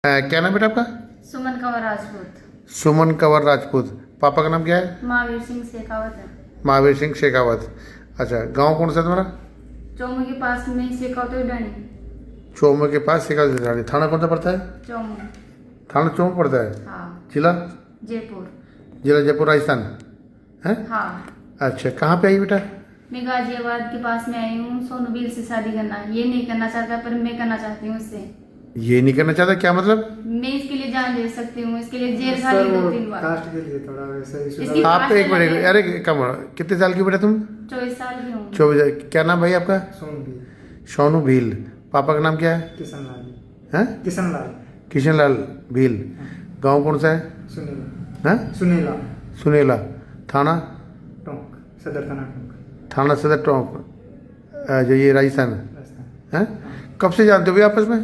क्या नाम बेटा आपका? सुमन कंवर राजपूत। सुमन कंवर राजपूत। पापा का नाम क्या है? महावीर सिंह शेखावत है। महावीर सिंह शेखावत। अच्छा, गांव कौन सा है तुम्हारा? चौमू के पास में शेखावत डाणी। चौमू के पास शेखावत झाड़ी। थाना कौन सा पड़ता है? चौमू। थाना चौमू पड़ता है। हाँ। जिला? जयपुर। जिला जयपुर राजस्थान है। हाँ। अच्छा, कहाँ पे आई बेटा? मैं गाजियाबाद के पास में आई हूँ। सोनू बील से शादी करना, ये नहीं करना चाहता पर मैं करना चाहती हूँ उससे। ये नहीं करना चाहता क्या मतलब? मैं इसके लिए जान दे सकती हूँ, इसके लिए जेल खाली 2-3 बार। कास्ट के लिए थोड़ा वैसा इसकी इशू। आप एक मिनट, अरे कम, कितने साल की बेटा तुम? 24 साल की हूँ। 24। क्या नाम भाई आपका? सोनू भील। पापा का नाम क्या है? किशन लाल। हैं? किशन लाल। किशन लाल भील। गांव कौन सा है? सुनीला। हैं? सुनीला। सुनेला। थाना? टोंक। सदर थाना टोंक। थाना सदर टोंक। जो ये राजस्थान राजस्थान। है। कब से जानते हो भैया आपस में?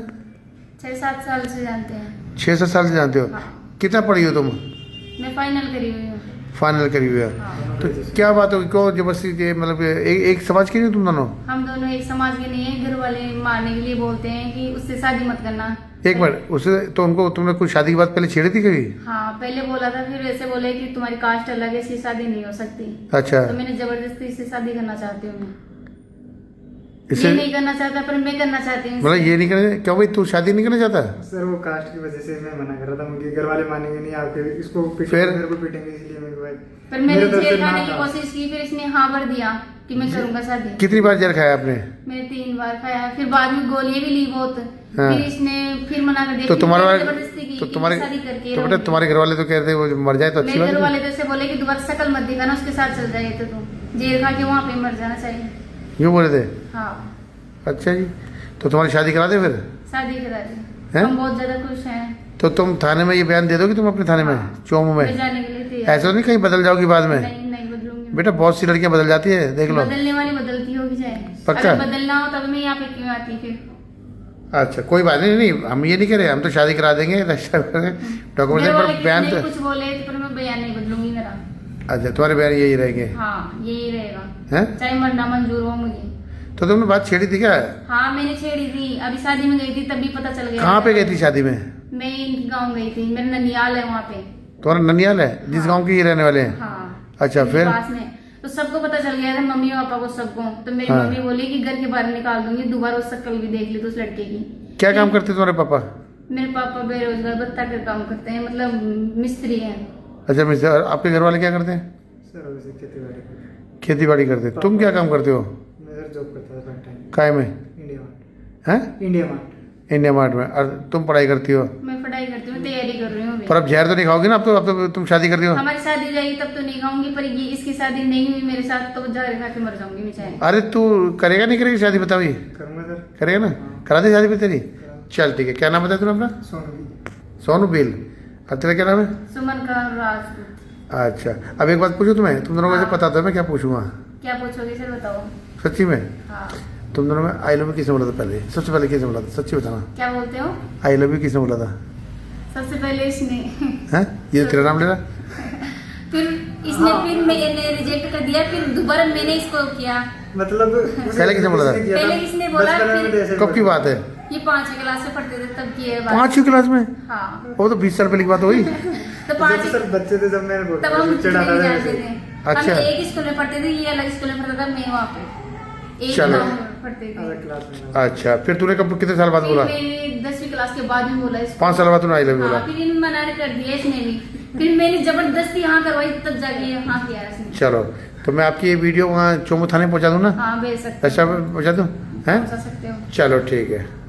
6-7 साल से जानते हैं। 6-7 साल से जानते हो। हाँ। कितना पढ़ी हो तुम? मैं फाइनल करी हुई हूँ। फाइनल करी हुई है। हाँ। तो क्या बात हो, क्यों जबरदस्ती ये मतलब एक समाज की नहीं तुम दोनों? हम दोनों एक समाज के नहीं है। घर वाले मारने के लिए बोलते हैं कि उससे शादी मत करना। एक मिनट, उससे तो उनको तुमने कुछ शादी की बात पहले छेड़ी थी कभी? हाँ, पहले बोला था, फिर वैसे बोले कि तुम्हारी कास्ट अलग है, इससे शादी नहीं हो सकती। अच्छा, तो मैंने जबरदस्ती इससे शादी करना चाहती हूँ। मैं इससे ये नहीं करना चाहता पर मैं करना चाहती हूँ। मतलब ये नहीं करना? क्यों भाई, तू शादी नहीं करना चाहता? सर वो कास्ट की वजह से मैं मना कर रहा था, मुझे घर वाले मानेंगे नहीं, आपके इसको फिर? मेरे को पीटेंगे, इसलिए मेरे भाई। पर मैंने मेरे तरफ से जेल ना खाने की था। कोशिश की, फिर इसने हाँ भर दिया कि मैं करूंगा शादी। कितनी बार जेल खाया आपने? मैंने 3 बार खाया, फिर बाद में गोलियां भी ली बहुत। हाँ। फिर इसने फिर मना कर दिया। तो फिर तुम्हारे मैंने वाले जबरदस्ती की तो कि तुम्हारे मैं शादी करके तो बेटा रहूंगी। तुम्हारे घर वाले तो कहते हैं वो मर जाए तो अच्छी मेरे घर बात वाले तो ऐसे बोले कि दोबारा शकल मत दिखाना, उसके साथ चल जाए तो तू जेल खा के वहाँ पे मर जाना चाहिए। है, यूँ बोले थे? हाँ, अच्छा जी, तो तुम्हारी शादी करा दे फिर? शादी करा दी। हैं? हम बहुत ज्यादा खुश हैं। तो तुम थाने में ये बयान दे दोगे तुम अपने थाने में, चौमू में? मैं जाने के लिए तैयार। ऐसा नहीं कहीं बदल जाओगी बाद में? नहीं नहीं बदलूंगी। बेटा बहुत सी लड़कियां बदल जाती है, देख लो। बदलने वाली बदलती होगी चाहे। पक्का? अगर बदलना हो तब मैं यहाँ पे क्यों आती फिर? अच्छा कोई बात नहीं, नहीं हम ये नहीं कह रहे, हम तो शादी करा देंगे, डॉक्यूमेंट घर वाले पर बयान कितने तो। कुछ बोले पर मैं बयान नहीं बदलूंगी मेरा। अच्छा, तुम्हारे बयान यही रहेंगे? हाँ, यही रहेगा, हैं? चाहे मरना मंजूर हो मुझे। तो तुमने बात छेड़ी थी क्या? हाँ, मैंने छेड़ी थी। अभी शादी में गई थी तभी पता चल गया। कहाँ पे गई थी शादी में? मैं इनके गाँव गई थी, मेरा ननियाल है वहाँ पे। तुम्हारा ननियाल है जिस हाँ। गांव के ये रहने वाले हैं? हाँ। अच्छा, इनके फिर? पास में तो सबको पता चल गया था, मम्मी पापा को सबको। तो मेरी हाँ। मम्मी बोली कि घर के बाहर निकाल दूंगी, दोबारा उस शक्ल भी देख ली तो उस लड़के की। क्या काम करते तुम्हारे पापा? मेरे पापा बेरोजगार भत्ता का काम करते हैं, मतलब मिस्त्री हैं। अच्छा मिस्टर, और आपके घर वाले क्या करते हैं? सर वैसे खेती बाड़ी। खेती बाड़ी करते हैं। तुम क्या काम करते हो? मैं सर जॉब करता था पार्ट टाइम। काय में? India Mart. हैं? India Mart. इंडिया मार्ट में। और तुम पढ़ाई करती हो? मैं पढ़ाई करती हूँ, तैयारी कर रही हूँ अभी। पर अब जहर तो नहीं खाओगी ना? अब तो तुम शादी करती हो। हमारी शादी हो जाएगी तब तो नहीं खाऊंगी, पर ये इसकी शादी नहीं हुई मेरे साथ तो जहर खा के मर जाऊंगी मैं चाहे। अरे तू करेगा नहीं करेगी शादी, बताओ ये? करूँगा सर। करेगा ना? करा दे शादी पे तेरी? चल ठीक है। क्या नाम बताया तुमने अपना? सोनू। सोनू बील। और तेरा क्या नाम है? सुमन का राजपूत। अच्छा, अब एक बात पूछूं तुम्हें, तुम दोनों को हाँ। पता था मैं क्या पूछूंगा? क्या पूछोगे सर, बताओ। सच्ची में? हाँ। तुम दोनों में आई लव यू किसने बोला था पहले? सबसे पहले किसने बोला था? सच्ची बताना। क्या बोलते हो? आई लव यू किसने बोला था? सबसे पहले इसने। हैं? ये तेरा नाम ले रहा? फिर इसने फिर मैंने रिजेक्ट कर दिया, फिर दोबारा मैंने इसको किया। मतलब पहले किसने बोला था? पहले किसने बोला, फिर- कब की बात है? ये 5वीं क्लास में पढ़ते थे तब की है बात। 5वीं क्लास में? हाँ। वो तो 20 साल पहले की बात हुई। तो जब 5 सर बच्चे थे जब मैंने तब हम कुछ चिढ़ाता नहीं था जानते वैसे। थे। अच्छा। हम एक स्कूल में पढ़ते थे, ये अलग स्कूल में पढ़ता था, मैं वहाँ पे एक चलो। गाँव में पढ़ते थे। अलग क्लास में। अच्छा, फिर तूने कब कितने साल बाद फिर बोला? मैंने 10वीं क्लास के बाद में बोला इसको। 5 साल बाद तूने आई लव यू बोला? हाँ, फिर इन्हें मना कर दिया इसने भी। फिर मैंने जबरदस्ती यहाँ करवाई तब जाके यहाँ किया इसने। चलो, तो मैं आपकी ये वीडियो वहाँ चोमू थाने पहुँचा दूँ ना? हाँ, भेज सकते ऐसा पहुँचा दूँ? हैं? पहुँचा सकते हो। चलो ठीक है।